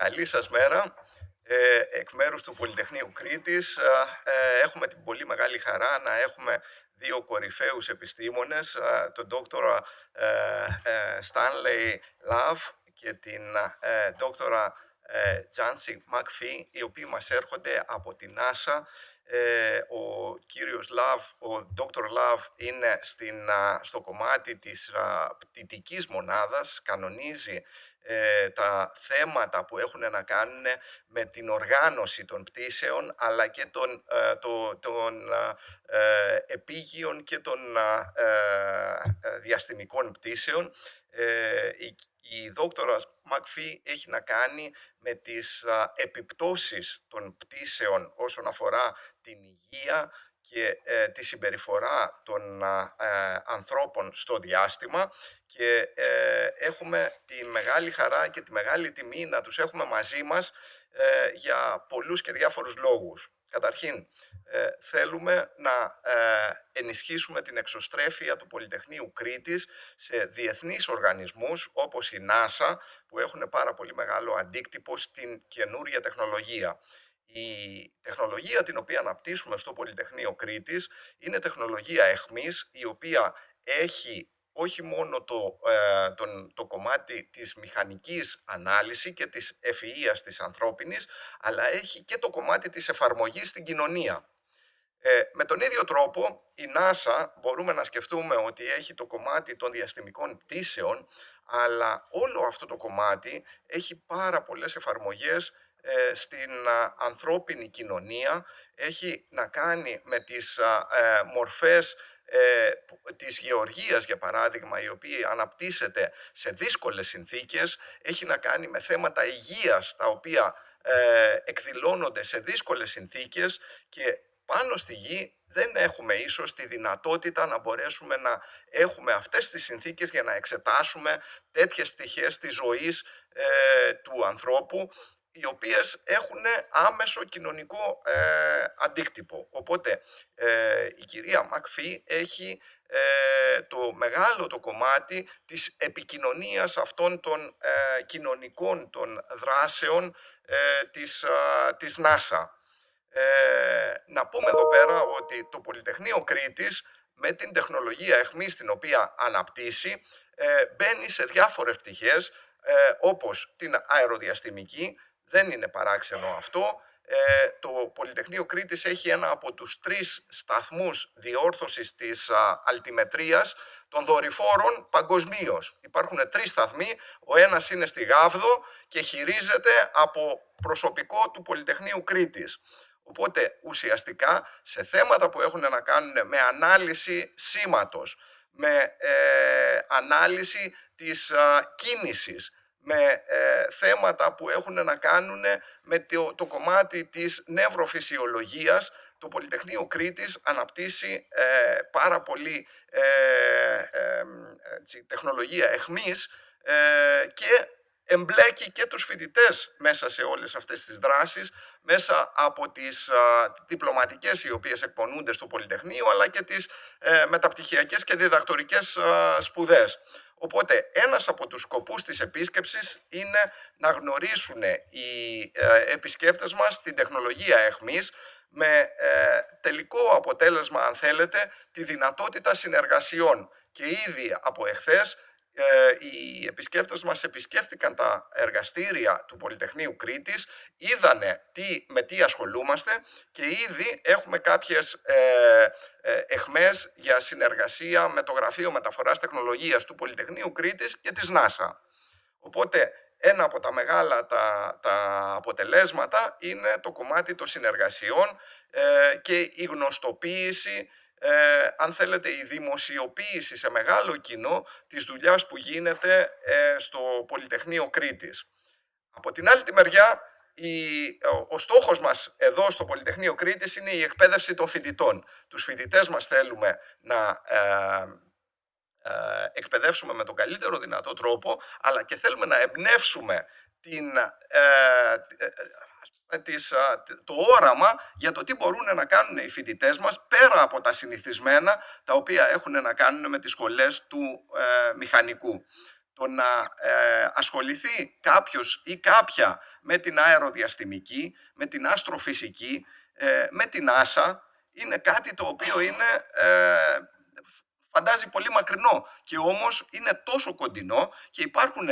Καλή σας μέρα. Εκ μέρους του Πολυτεχνείου Κρήτης έχουμε την πολύ μεγάλη χαρά να έχουμε δύο κορυφαίους επιστήμονες, τον δόκτορα Stanley και την δόκτορα Jancy McPhee, οι οποίοι μας έρχονται από την NASA. Ο κύριος ο Dr. Love είναι στο κομμάτι της πτυτικής μονάδας, κανονίζει τα θέματα που έχουν να κάνουν με την οργάνωση των πτήσεων, αλλά και των επίγειων και των διαστημικών πτήσεων. Η δόκτωρα McPhee έχει να κάνει με τις επιπτώσεις των πτήσεων όσον αφορά την υγεία και τη συμπεριφορά των ανθρώπων στο διάστημα, και έχουμε τη μεγάλη χαρά και τη μεγάλη τιμή να τους έχουμε μαζί μας για πολλούς και διάφορους λόγους. Καταρχήν, θέλουμε να ενισχύσουμε την εξωστρέφεια του Πολυτεχνείου Κρήτης σε διεθνείς οργανισμούς όπως η NASA, που έχουν πάρα πολύ μεγάλο αντίκτυπο στην καινούρια τεχνολογία. Η τεχνολογία την οποία αναπτύσσουμε στο Πολυτεχνείο Κρήτης είναι τεχνολογία εχμής, η οποία έχει όχι μόνο το κομμάτι της μηχανικής ανάλυσης και της ευφυΐας της ανθρώπινης, αλλά έχει και το κομμάτι της εφαρμογής στην κοινωνία. Με τον ίδιο τρόπο, η NASA μπορούμε να σκεφτούμε ότι έχει το κομμάτι των διαστημικών πτήσεων, αλλά όλο αυτό το κομμάτι έχει πάρα πολλές εφαρμογές στην ανθρώπινη κοινωνία. Έχει να κάνει με τις μορφές της γεωργίας, για παράδειγμα, η οποία αναπτύσσεται σε δύσκολες συνθήκες. Έχει να κάνει με θέματα υγείας, τα οποία εκδηλώνονται σε δύσκολες συνθήκες, και πάνω στη γη δεν έχουμε ίσως τη δυνατότητα να μπορέσουμε να έχουμε αυτές τις συνθήκες για να εξετάσουμε τέτοιες πτυχές της ζωής του ανθρώπου, οι οποίες έχουν άμεσο κοινωνικό αντίκτυπο. Οπότε η κυρία McPhee έχει το μεγάλο το κομμάτι της επικοινωνίας αυτών των κοινωνικών των δράσεων της NASA. Να πούμε εδώ πέρα ότι το Πολυτεχνείο Κρήτης, με την τεχνολογία εχμής την οποία αναπτύσσει, μπαίνει σε διάφορες πτυχές, όπως την αεροδιαστημική. Δεν είναι παράξενο αυτό. Το Πολυτεχνείο Κρήτης έχει ένα από τους 3 σταθμούς διόρθωσης της αλτιμετρίας των δορυφόρων παγκοσμίως. Υπάρχουν 3 σταθμοί, ο ένας είναι στη Γάβδο και χειρίζεται από προσωπικό του Πολυτεχνείου Κρήτης. Οπότε ουσιαστικά σε θέματα που έχουν να κάνουν με ανάλυση σήματος, με ανάλυση της κίνησης, με θέματα που έχουν να κάνουν με το κομμάτι της νευροφυσιολογίας, το Πολυτεχνείο Κρήτης αναπτύσσει πάρα πολύ τεχνολογία εχμής και εμπλέκει και τους φοιτητές μέσα σε όλες αυτές τις δράσεις, μέσα από τις διπλωματικές οι οποίες εκπονούνται στο Πολυτεχνείο, αλλά και τις μεταπτυχιακές και διδακτορικές σπουδές. Οπότε ένας από τους σκοπούς της επίσκεψης είναι να γνωρίσουν οι επισκέπτες μας την τεχνολογία εχμής, με τελικό αποτέλεσμα, αν θέλετε, τη δυνατότητα συνεργασιών. Και ήδη από εχθές οι επισκέπτες μας επισκέφτηκαν τα εργαστήρια του Πολυτεχνείου Κρήτης, είδανε με τι ασχολούμαστε, και ήδη έχουμε κάποιες εχμές για συνεργασία με το Γραφείο Μεταφοράς Τεχνολογίας του Πολυτεχνείου Κρήτης και της NASA. Οπότε ένα από τα μεγάλα τα αποτελέσματα είναι το κομμάτι των συνεργασιών και η γνωστοποίηση, αν θέλετε, η δημοσιοποίηση σε μεγάλο κοινό της δουλειάς που γίνεται στο Πολυτεχνείο Κρήτης. Από την άλλη τη μεριά, ο στόχος μας εδώ στο Πολυτεχνείο Κρήτης είναι η εκπαίδευση των φοιτητών. Τους φοιτητές μας θέλουμε να εκπαιδεύσουμε με τον καλύτερο δυνατό τρόπο, αλλά και θέλουμε να εμπνεύσουμε το όραμα για το τι μπορούν να κάνουν οι φοιτητές μας πέρα από τα συνηθισμένα τα οποία έχουν να κάνουν με τις σχολές του μηχανικού. Το να ασχοληθεί κάποιος ή κάποια με την αεροδιαστημική, με την αστροφυσική, με την NASA, είναι κάτι το οποίο είναι, φαντάζει πολύ μακρινό και όμως είναι τόσο κοντινό και υπάρχουν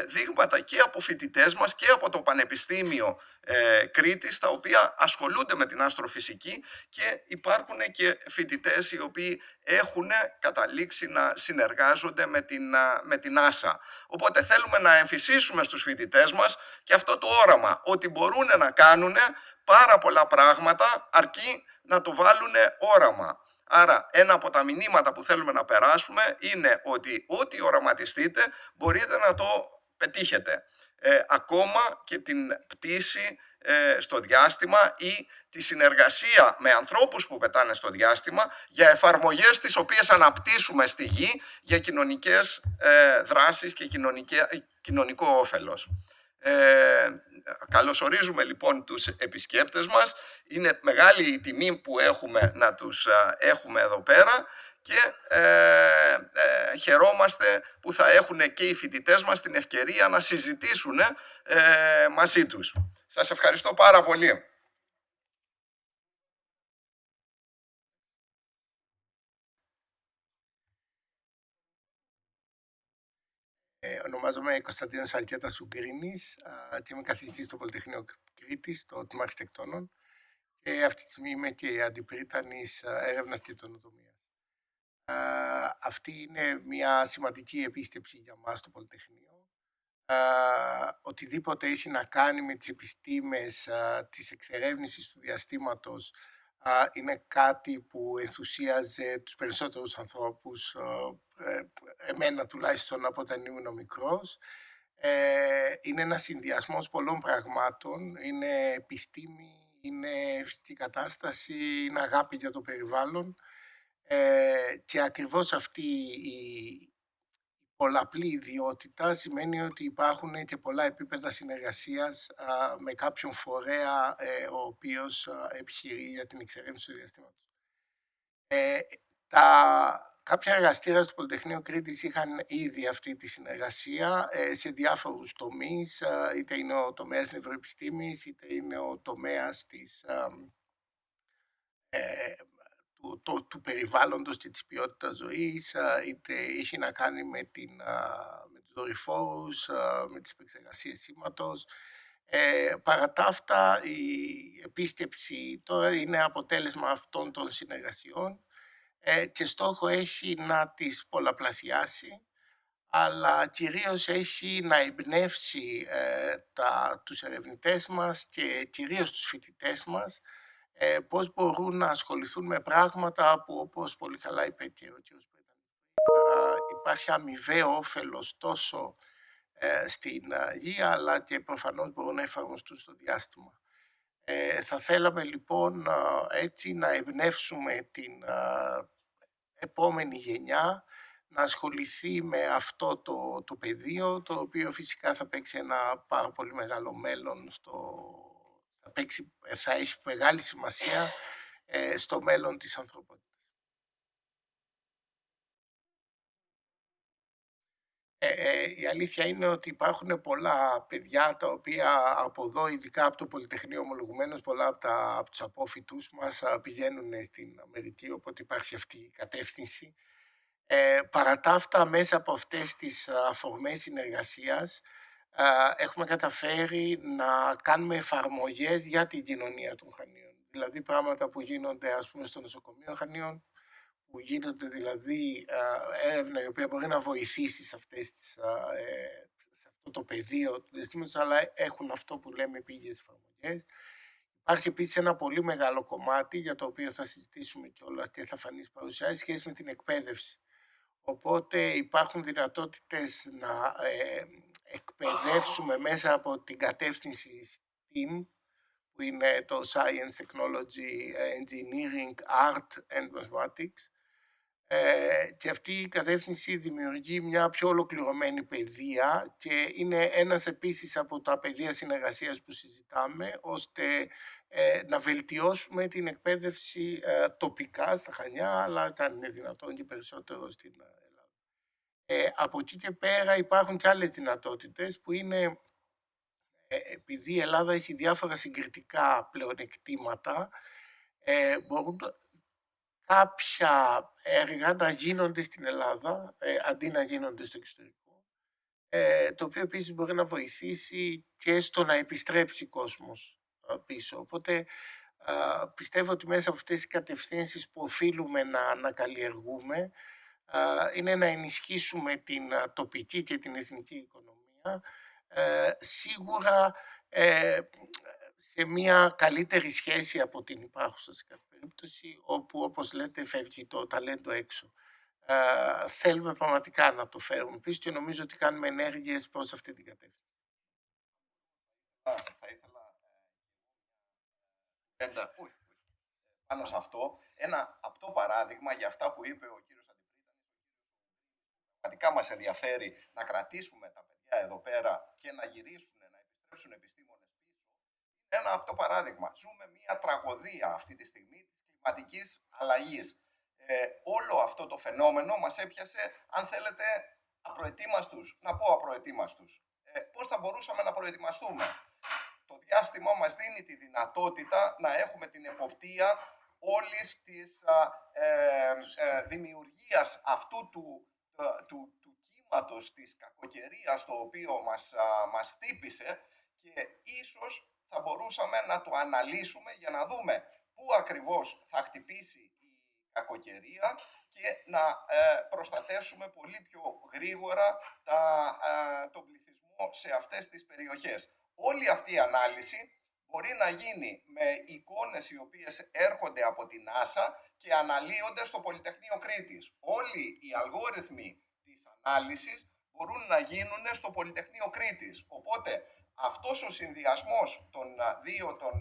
δείγματα και από φοιτητές μας και από το Πανεπιστήμιο Κρήτης, τα οποία ασχολούνται με την αστροφυσική, και υπάρχουν και φοιτητές οι οποίοι έχουν καταλήξει να συνεργάζονται με την NASA. Οπότε θέλουμε να εμφυσίσουμε στους φοιτητές μας και αυτό το όραμα, ότι μπορούν να κάνουν πάρα πολλά πράγματα αρκεί να το βάλουν όραμα. Άρα ένα από τα μηνύματα που θέλουμε να περάσουμε είναι ότι ό,τι οραματιστείτε μπορείτε να το πετύχετε. Ακόμα και την πτήση στο διάστημα ή τη συνεργασία με ανθρώπους που πετάνε στο διάστημα για εφαρμογές τις οποίες αναπτύσσουμε στη γη για κοινωνικές δράσεις και κοινωνικό όφελος. Καλωσορίζουμε λοιπόν τους επισκέπτες μας. Είναι μεγάλη η τιμή που έχουμε να τους έχουμε εδώ πέρα και χαιρόμαστε που θα έχουν και οι φοιτητές μας την ευκαιρία να συζητήσουν μαζί τους. Σας ευχαριστώ πάρα πολύ. Ονομάζομαι Konstantinos-Alketas Ouggrinis και είμαι καθηγητής στο Πολυτεχνείο Κρήτης, στο τμήμα Αρχιτεκτόνων, και αυτή τη στιγμή είμαι και αντιπρίτανης έρευνας και καινοτομίας. Αυτή είναι μια σημαντική επίσκεψη για μας στο Πολυτεχνείο. Οτιδήποτε έχει να κάνει με τις επιστήμες της εξερεύνησης του διαστήματος είναι κάτι που ενθουσίαζε τους περισσότερους ανθρώπους, εμένα τουλάχιστον από όταν ήμουν μικρός. Είναι ένας συνδυασμός πολλών πραγμάτων, είναι επιστήμη, είναι φυσική κατάσταση, είναι αγάπη για το περιβάλλον, και ακριβώς αυτή η πολλαπλή ιδιότητα σημαίνει ότι υπάρχουν και πολλά επίπεδα συνεργασίας με κάποιον φορέα ο οποίος επιχειρεί για την εξερεύνηση του διαστήματος. Κάποια εργαστήρια στο Πολυτεχνείο Κρήτης είχαν ήδη αυτή τη συνεργασία σε διάφορους τομείς, είτε είναι ο τομέας νευροεπιστήμης, είτε είναι ο τομέας του περιβάλλοντος και της ποιότητας ζωής, είτε έχει να κάνει με τους δορυφόρους, με τις επεξεργασίες σήματος. Παρά τα αυτά, η επίσκεψη τώρα είναι αποτέλεσμα αυτών των συνεργασιών και στόχο έχει να τις πολλαπλασιάσει, αλλά κυρίως έχει να εμπνεύσει τους ερευνητές μας και κυρίως τους φοιτητές μας πώς μπορούν να ασχοληθούν με πράγματα που, όπως πολύ καλά είπε και ο κ. υπάρχει αμοιβαίο όφελος τόσο στην γη, αλλά και προφανώς μπορούν να εφαρμοστούν στο διάστημα. Θα θέλαμε λοιπόν έτσι να εμπνεύσουμε την επόμενη γενιά να ασχοληθεί με αυτό το πεδίο, το οποίο φυσικά θα παίξει ένα πάρα πολύ μεγάλο μέλλον θα έχει μεγάλη σημασία στο μέλλον της ανθρωπότητας. Η αλήθεια είναι ότι υπάρχουν πολλά παιδιά τα οποία από εδώ, ειδικά από το Πολυτεχνείο ομολογουμένως, πολλά από τους απόφοιτους μας πηγαίνουν στην Αμερική, οπότε υπάρχει αυτή η κατεύθυνση. Παρά τα αυτά, μέσα από αυτές τις αφορμές συνεργασίας έχουμε καταφέρει να κάνουμε εφαρμογές για την κοινωνία των Χανίων. Δηλαδή πράγματα που γίνονται, ας πούμε, στο νοσοκομείο Χανίων, που γίνονται δηλαδή έρευνα η οποία μπορεί να βοηθήσει σε αυτό το πεδίο του διαστήματος, αλλά έχουν αυτό που λέμε επίγειες εφαρμογές. Υπάρχει επίσης ένα πολύ μεγάλο κομμάτι για το οποίο θα συζητήσουμε κιόλας και θα φανεί στις παρουσιάσεις, σχέση με την εκπαίδευση. Οπότε υπάρχουν δυνατότητες να εκπαιδεύσουμε μέσα από την κατεύθυνση STEAM, που είναι το Science, Technology, Engineering, Art and Mathematics, και αυτή η κατεύθυνση δημιουργεί μια πιο ολοκληρωμένη παιδεία και είναι ένας επίσης από τα πεδία συνεργασίας που συζητάμε, ώστε να βελτιώσουμε την εκπαίδευση τοπικά στα Χανιά, αλλά αν είναι δυνατόν και περισσότερο στην Ελλάδα. Από εκεί και πέρα υπάρχουν και άλλες δυνατότητες που είναι, επειδή η Ελλάδα έχει διάφορα συγκριτικά πλεονεκτήματα, μπορούν κάποια έργα να γίνονται στην Ελλάδα αντί να γίνονται στο εξωτερικό, το οποίο επίσης μπορεί να βοηθήσει και στο να επιστρέψει κόσμος πίσω. Οπότε πιστεύω ότι μέσα από αυτές τις κατευθύνσεις που οφείλουμε να καλλιεργούμε είναι να ενισχύσουμε την τοπική και την εθνική οικονομία, σίγουρα σε μια καλύτερη σχέση από την υπάρχουσα σε κάθε περίπτωση, όπου, όπως λέτε, φεύγει το ταλέντο έξω. Θέλουμε πραγματικά να το φέρουμε πίσω και νομίζω ότι κάνουμε ενέργειες προς αυτή την κατεύθυνση. Θα ήθελα πάνω σε αυτό ένα απτό παράδειγμα για αυτά που είπε ο κύριος Αντιπρίτανης. Πραγματικά μας ενδιαφέρει να κρατήσουμε τα παιδιά εδώ πέρα και να γυρίσουν, να επιστρέψουν επιστήμονες πίσω. Ένα απτό παράδειγμα. Ζούμε μια τραγωδία αυτή τη στιγμή της κλιματικής αλλαγής. Όλο αυτό το φαινόμενο μας έπιασε, αν θέλετε, απροετοίμαστους. Να πω απροετοίμαστους. Πώς θα μπορούσαμε να προετοιμαστούμε? Το διάστημα μας δίνει τη δυνατότητα να έχουμε την εποπτεία όλης της δημιουργίας αυτού του κύματος της κακοκαιρίας, το οποίο μας χτύπησε, και ίσως θα μπορούσαμε να το αναλύσουμε για να δούμε πού ακριβώς θα χτυπήσει η κακοκαιρία και να προστατεύσουμε πολύ πιο γρήγορα τον πληθυσμό σε αυτές τις περιοχές. Όλη αυτή η ανάλυση μπορεί να γίνει με εικόνες οι οποίες έρχονται από την NASA και αναλύονται στο Πολυτεχνείο Κρήτης. Όλοι οι αλγόριθμοι της ανάλυσης μπορούν να γίνουν στο Πολυτεχνείο Κρήτης. Οπότε αυτός ο συνδυασμός των δύο των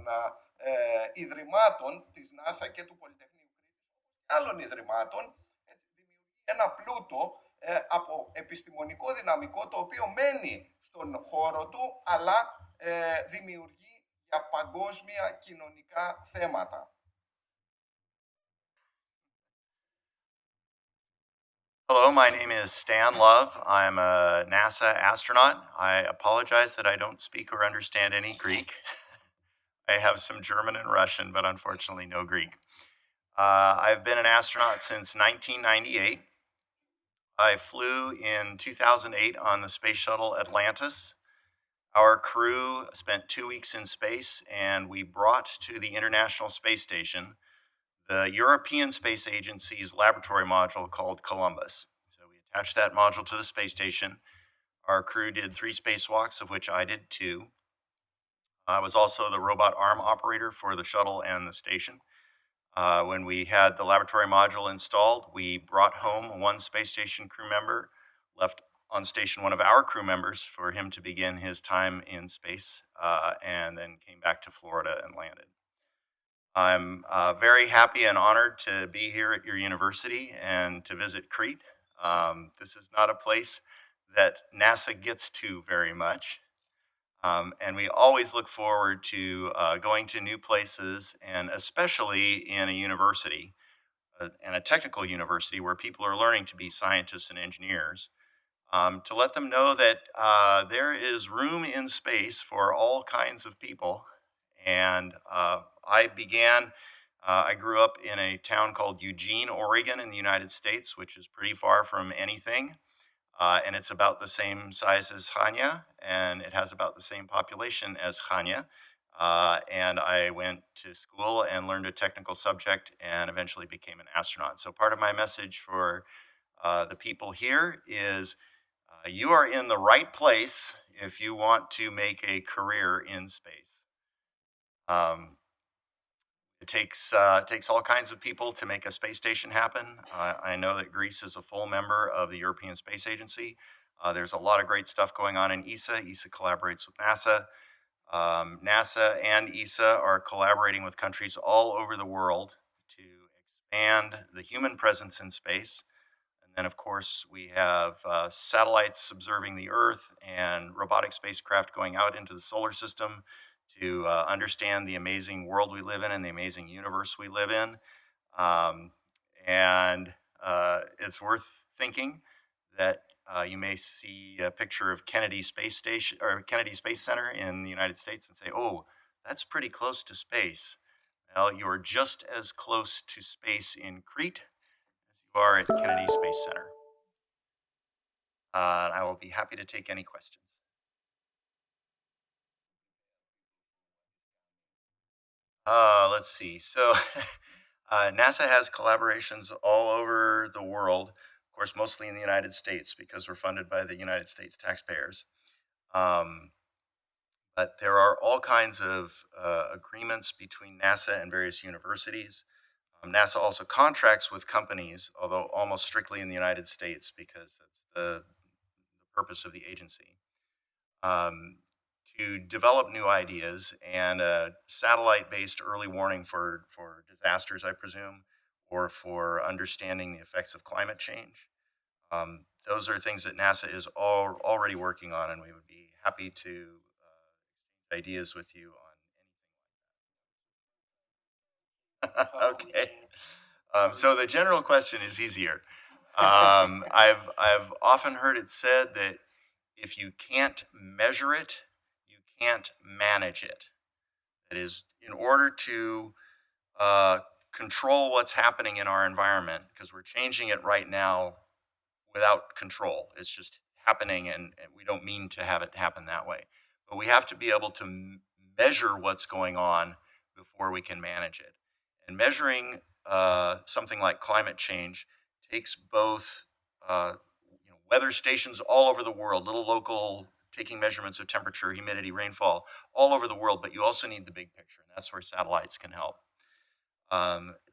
ιδρυμάτων της NASA και του Πολυτεχνείου Κρήτης και άλλων ιδρυμάτων δημιουργεί ένα πλούτο από επιστημονικό δυναμικό, το οποίο μένει στον χώρο του, αλλά δημιουργεί για παγκόσμια κοινωνικά θέματα. Hello, my name is Stan Love. I'm a NASA astronaut. I apologize that I don't speak or understand any Greek. I have some German and Russian, but unfortunately no Greek. I've been an astronaut since 1998. I flew in 2008 on the space shuttle Atlantis. Our crew spent 2 weeks in space, and we brought to the International Space Station the European Space Agency's laboratory module called Columbus. So we attached that module to the space station. Our crew did 3 spacewalks, of which I did 2. I was also the robot arm operator for the shuttle and the station. When we had the laboratory module installed, we brought home 1 space station crew member, left on station one of our crew members for him to begin his time in space, and then came back to Florida and landed. I'm very happy and honored to be here at your university and to visit Crete. This is not a place that NASA gets to very much. And we always look forward to going to new places, and especially in a university, and a technical university where people are learning to be scientists and engineers, to let them know that there is room in space for all kinds of people. And I grew up in a town called Eugene, Oregon in the United States, which is pretty far from anything. And it's about the same size as Chania, and it has about the same population as Chania. And I went to school and learned a technical subject and eventually became an astronaut. So part of my message for the people here is you are in the right place if you want to make a career in space. It takes all kinds of people to make a space station happen. I know that Greece is a full member of the European Space Agency. There's a lot of great stuff going on in ESA. ESA collaborates with NASA. NASA and ESA are collaborating with countries all over the world to expand the human presence in space. And then, of course, we have satellites observing the Earth and robotic spacecraft going out into the solar system to understand the amazing world we live in and the amazing universe we live in. And it's worth thinking that you may see a picture of Kennedy Space Station or Kennedy Space Center in the United States and say, oh, that's pretty close to space. Well, you are just as close to space in Crete as you are at Kennedy Space Center. I will be happy to take any questions. Let's see. So NASA has collaborations all over the world, of course, mostly in the United States because we're funded by the United States taxpayers. But there are all kinds of agreements between NASA and various universities. NASA also contracts with companies, although almost strictly in the United States because that's the purpose of the agency, to develop new ideas and satellite-based early warning for disasters, I presume, or for understanding the effects of climate change. Those are things that NASA is already working on, and we would be happy to ideas with you on anything. Okay. So the general question is easier. I've often heard it said that if you can't measure it, you can't manage it. That is, in order to control what's happening in our environment, because we're changing it right now without control. It's just happening, and we don't mean to have it happen that way. But we have to be able to measure what's going on before we can manage it. And measuring something like climate change takes both weather stations all over the world, little local taking measurements of temperature, humidity, rainfall, all over the world, but you also need the big picture, and that's where satellites can help.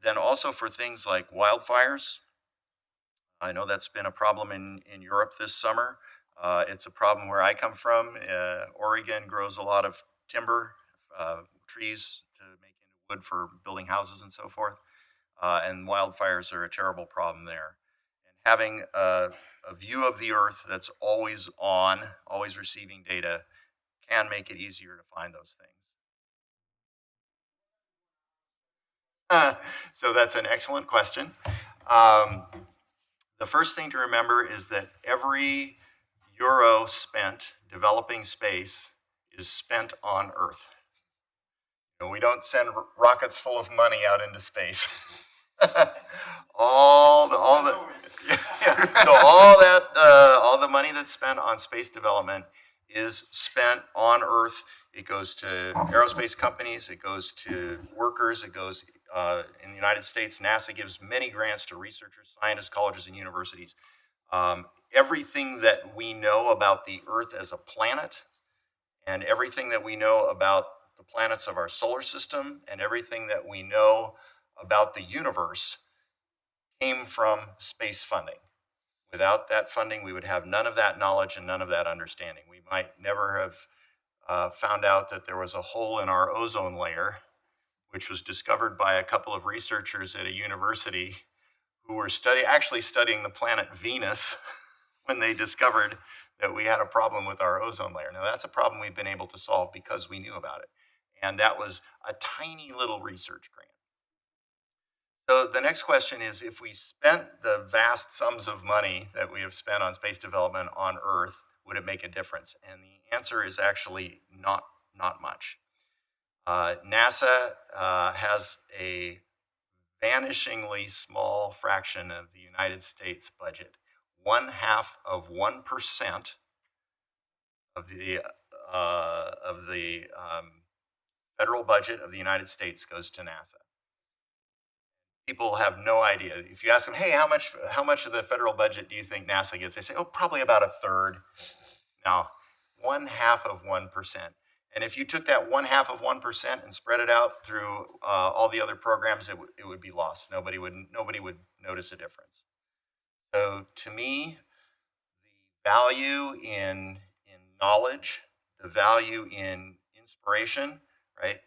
Then also for things like wildfires, I know that's been a problem in Europe this summer. It's a problem where I come from. Oregon grows a lot of timber, trees to make into wood for building houses and so forth. And wildfires are a terrible problem there. And having a view of the Earth that's always on, always receiving data, can make it easier to find those things. So that's an excellent question. The first thing to remember is that every euro spent developing space is spent on Earth. We don't send rockets full of money out into space. all the money that's spent on space development is spent on Earth. It goes to aerospace companies, it goes to workers, it goes in the United States, NASA gives many grants to researchers, scientists, colleges, and universities. Everything that we know about the Earth as a planet, and everything that we know about the planets of our solar system, and everything that we know about the universe came from space funding. Without that funding, we would have none of that knowledge and none of that understanding. We might never have found out that there was a hole in our ozone layer, which was discovered by a couple of researchers at a university who were actually studying the planet Venus when they discovered that we had a problem with our ozone layer. Now, that's a problem we've been able to solve because we knew about it. And that was a tiny little research grant. So the next question is, if we spent the vast sums of money that we have spent on space development on Earth, would it make a difference? And the answer is actually not much. NASA has a vanishingly small fraction of the United States budget. 0.5% of the federal budget of the United States goes to NASA. People have no idea. If you ask them, hey, how much of the federal budget do you think NASA gets? They say, oh, probably about a third. Now, 0.5%. And if you took that 0.5% and spread it out through all the other programs, it would be lost. Nobody would notice a difference. So to me, the value in knowledge, the value in inspiration, right?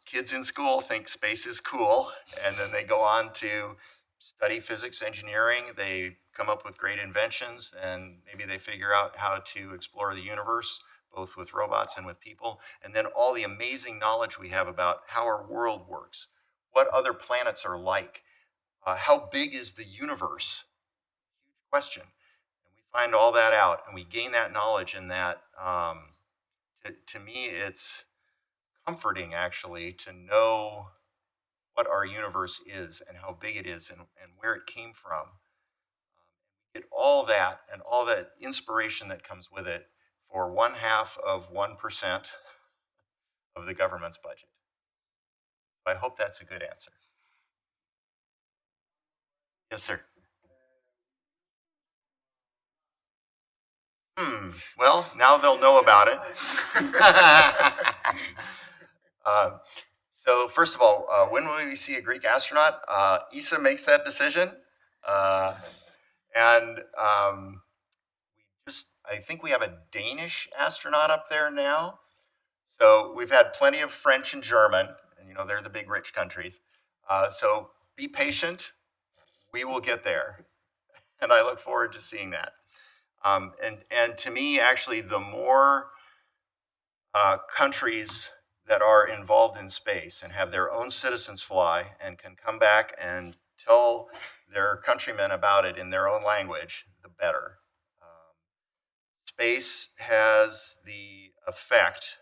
Kids in school think space is cool, and then they go on to study physics, engineering. They come up with great inventions, and maybe they figure out how to explore the universe, both with robots and with people. And then all the amazing knowledge we have about how our world works, what other planets are like, how big is the universe? Huge question. find all that out and we gain that knowledge and that, to me, it's comforting actually to know what our universe is and how big it is and where it came from. Get all that and all that inspiration that comes with it for 0.5% of the government's budget. I hope that's a good answer. Yes, sir. Well, now they'll know about it. So first of all, when will we see a Greek astronaut? ESA makes that decision. I think we have a Danish astronaut up there now. So we've had plenty of French and German, and you know, they're the big rich countries. So be patient, we will get there. And I look forward to seeing that. And to me, actually, the more countries that are involved in space and have their own citizens fly and can come back and tell their countrymen about it in their own language, the better. Space has the effect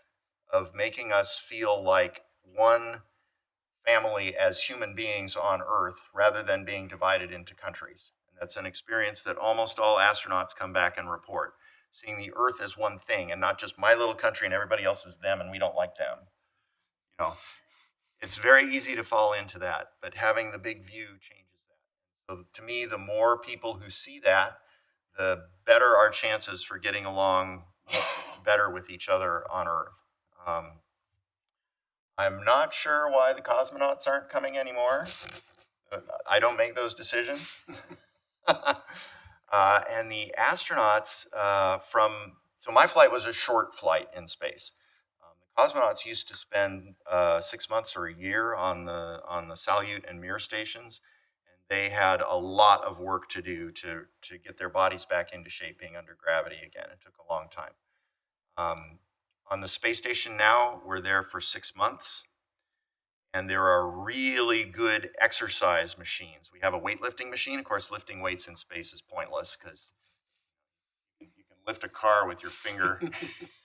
of making us feel like one family as human beings on Earth rather than being divided into countries. And that's an experience that almost all astronauts come back and report, seeing the Earth as one thing and not just my little country and everybody else is them and we don't like them. You know, it's very easy to fall into that, but having the big view changes that. So to me, the more people who see that, the better our chances for getting along better with each other on Earth. I'm not sure why the cosmonauts aren't coming anymore. I don't make those decisions. And the astronauts so my flight was a short flight in space. The cosmonauts used to spend 6 months or a year on the Salyut and Mir stations. They had a lot of work to do to get their bodies back into shape being under gravity again. It took a long time. On the space station now, we're there for 6 months. And there are really good exercise machines. We have a weightlifting machine. Of course, lifting weights in space is pointless because you can lift a car with your finger.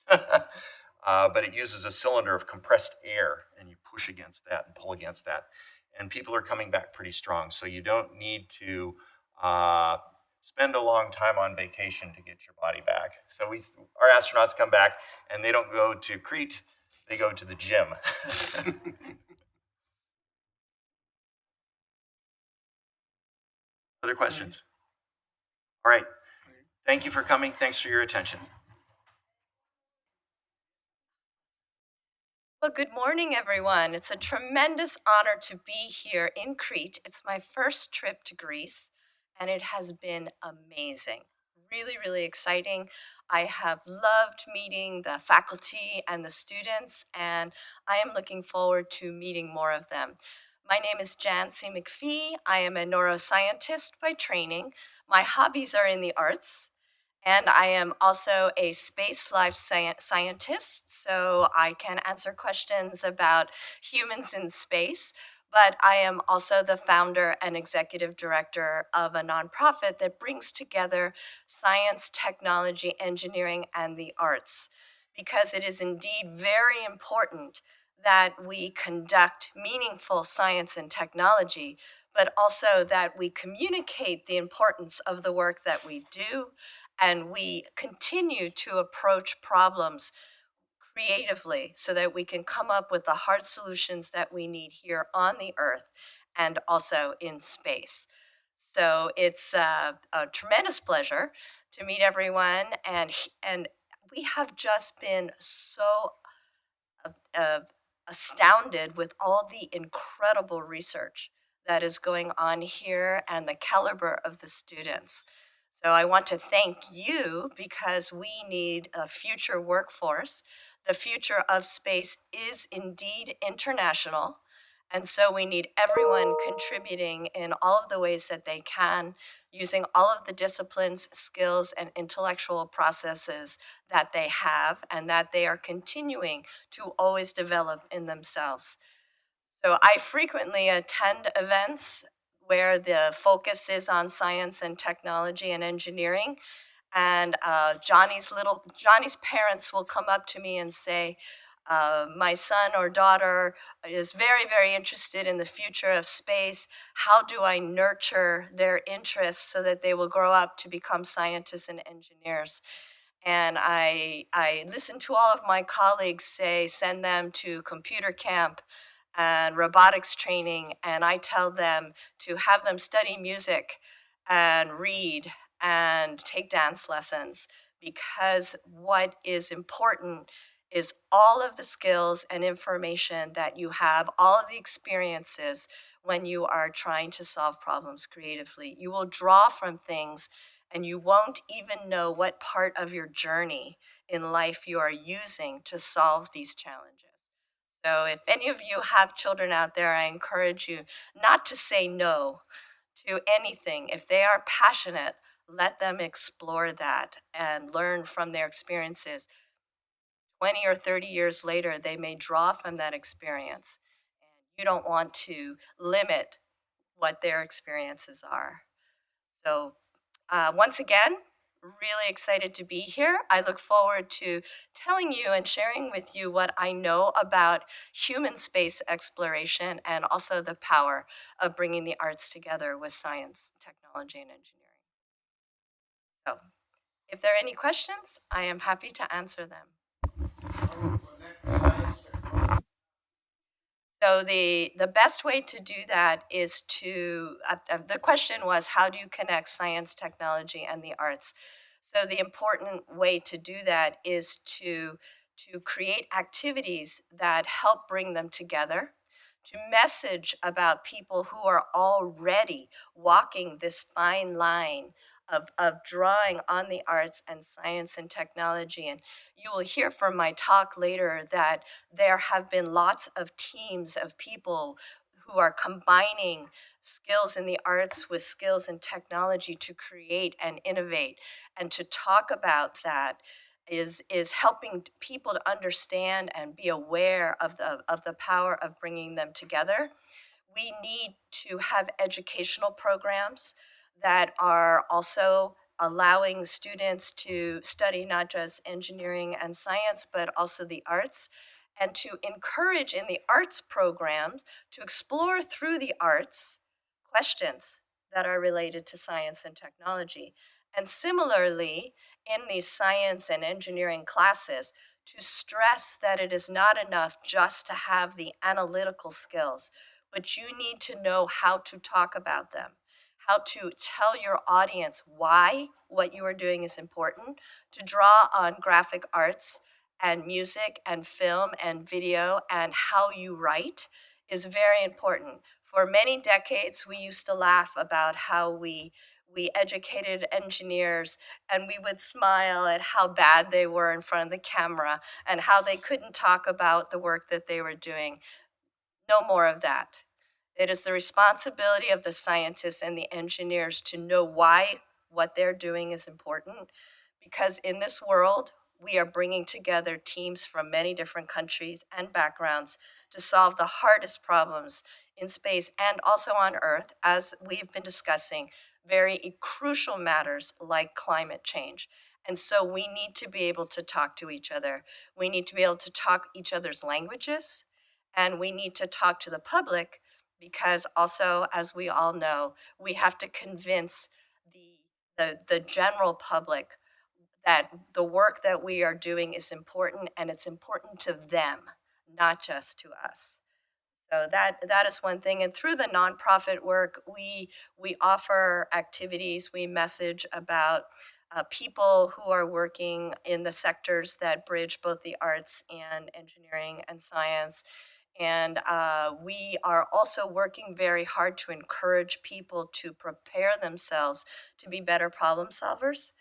But it uses a cylinder of compressed air, and you push against that and pull against that. And people are coming back pretty strong. So you don't need to spend a long time on vacation to get your body back. So our astronauts come back, and they don't go to Crete, they go to the gym. Other questions? All right. Thank you for coming. Thanks for your attention. Well, good morning, everyone. It's a tremendous honor to be here in Crete. It's my first trip to Greece, and it has been amazing. Really, really exciting. I have loved meeting the faculty and the students, and I am looking forward to meeting more of them. My name is Jancy McPhee. I am a neuroscientist by training. My hobbies are in the arts. And I am also a space life scientist, so I can answer questions about humans in space. But I am also the founder and executive director of a nonprofit that brings together science, technology, engineering, and the arts, because it is indeed very important that we conduct meaningful science and technology, but also that we communicate the importance of the work that we do, and we continue to approach problems creatively so that we can come up with the hard solutions that we need here on the Earth and also in space. So it's a tremendous pleasure to meet everyone, and we have just been so astounded with all the incredible research that is going on here and the caliber of the students. So I want to thank you because we need a future workforce. The future of space is indeed international. And so we need everyone contributing in all of the ways that they can, using all of the disciplines, skills, and intellectual processes that they have and that they are continuing to always develop in themselves. So I frequently attend events where the focus is on science and technology and engineering. And Johnny's parents will come up to me and say, my son or daughter is very, very interested in the future of space. How do I nurture their interests so that they will grow up to become scientists and engineers? And I listen to all of my colleagues say, send them to computer camp and robotics training. And I tell them to have them study music and read and take dance lessons, because what is important is all of the skills and information that you have, all of the experiences when you are trying to solve problems creatively. You will draw from things and you won't even know what part of your journey in life you are using to solve these challenges. So if any of you have children out there, I encourage you not to say no to anything. If they are passionate, let them explore that and learn from their experiences. 20 or 30 years later, they may draw from that experience. And you don't want to limit what their experiences are. So once again, really excited to be here. I look forward to telling you and sharing with you what I know about human space exploration and also the power of bringing the arts together with science, technology, and engineering. So if there are any questions, I am happy to answer them. So the best way to do that is to, the question was, how do you connect science, technology, and the arts? So the important way to do that is to create activities that help bring them together, to message about people who are already walking this fine line of drawing on the arts and science and technology. And you will hear from my talk later that there have been lots of teams of people who are combining skills in the arts with skills in technology to create and innovate. And to talk about that is helping people to understand and be aware of the power of bringing them together. We need to have educational programs that are also allowing students to study not just engineering and science, but also the arts, and to encourage in the arts programs to explore through the arts questions that are related to science and technology. And similarly, in these science and engineering classes, to stress that it is not enough just to have the analytical skills, but you need to know how to talk about them, how to tell your audience why what you are doing is important, to draw on graphic arts and music and film and video, and how you write is very important. For many decades, we used to laugh about how we educated engineers and we would smile at how bad they were in front of the camera and how they couldn't talk about the work that they were doing. No more of that. It is the responsibility of the scientists and the engineers to know why what they're doing is important, because in this world, we are bringing together teams from many different countries and backgrounds to solve the hardest problems in space and also on Earth, as we've been discussing, very crucial matters like climate change. And so we need to be able to talk to each other. We need to be able to talk each other's languages, and we need to talk to the public, because also, as we all know, we have to convince the general public that the work that we are doing is important, and it's important to them, not just to us. So that is one thing. And through the nonprofit work, we offer activities, we message about people who are working in the sectors that bridge both the arts and engineering and science. And we are also working very hard to encourage people to prepare themselves to be better problem solvers.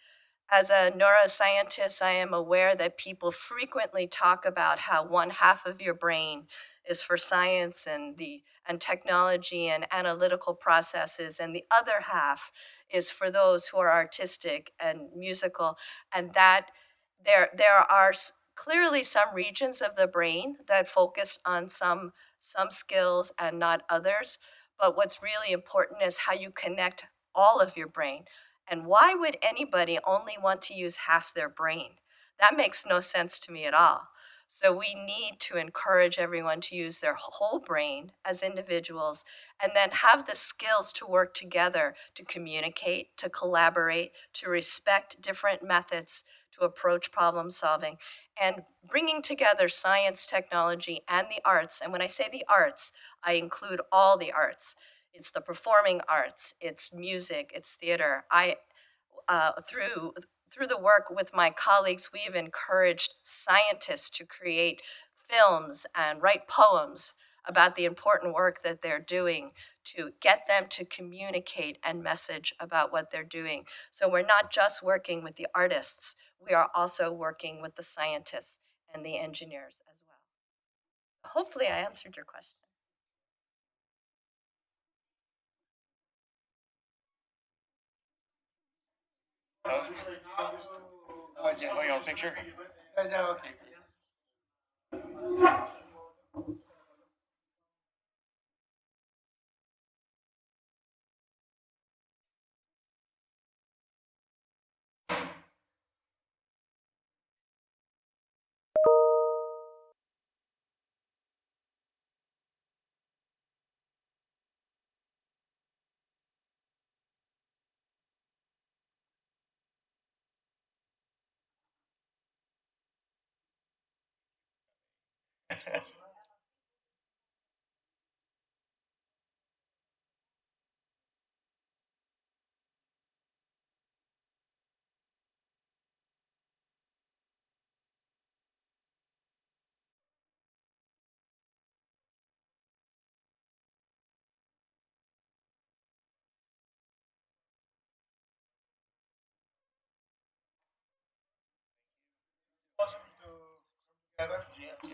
As a neuroscientist, I am aware that people frequently talk about how one half of your brain is for science and technology and analytical processes, and the other half is for those who are artistic and musical, and that there are clearly some regions of the brain that focus on some skills and not others. But what's really important is how you connect all of your brain. And why would anybody only want to use half their brain? That makes no sense to me at all. So we need to encourage everyone to use their whole brain as individuals and then have the skills to work together, to communicate, to collaborate, to respect different methods to approach problem solving, and bringing together science, technology, and the arts. And when I say the arts, I include all the arts. It's the performing arts, it's music, it's theater. Through the work with my colleagues, we've encouraged scientists to create films and write poems about the important work that they're doing to get them to communicate and message about what they're doing. So we're not just working with the artists, we are also working with the scientists and the engineers as well. Hopefully I answered your question. Oh, you want a picture? Okay.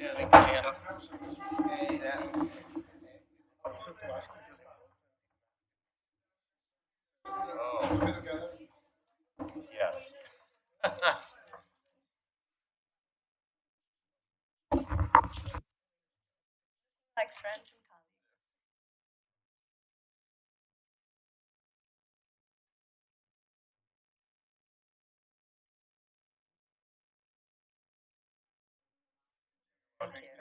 Yeah, thank you, Shannon. Oh, yes. Like friends and colleagues. Thank you.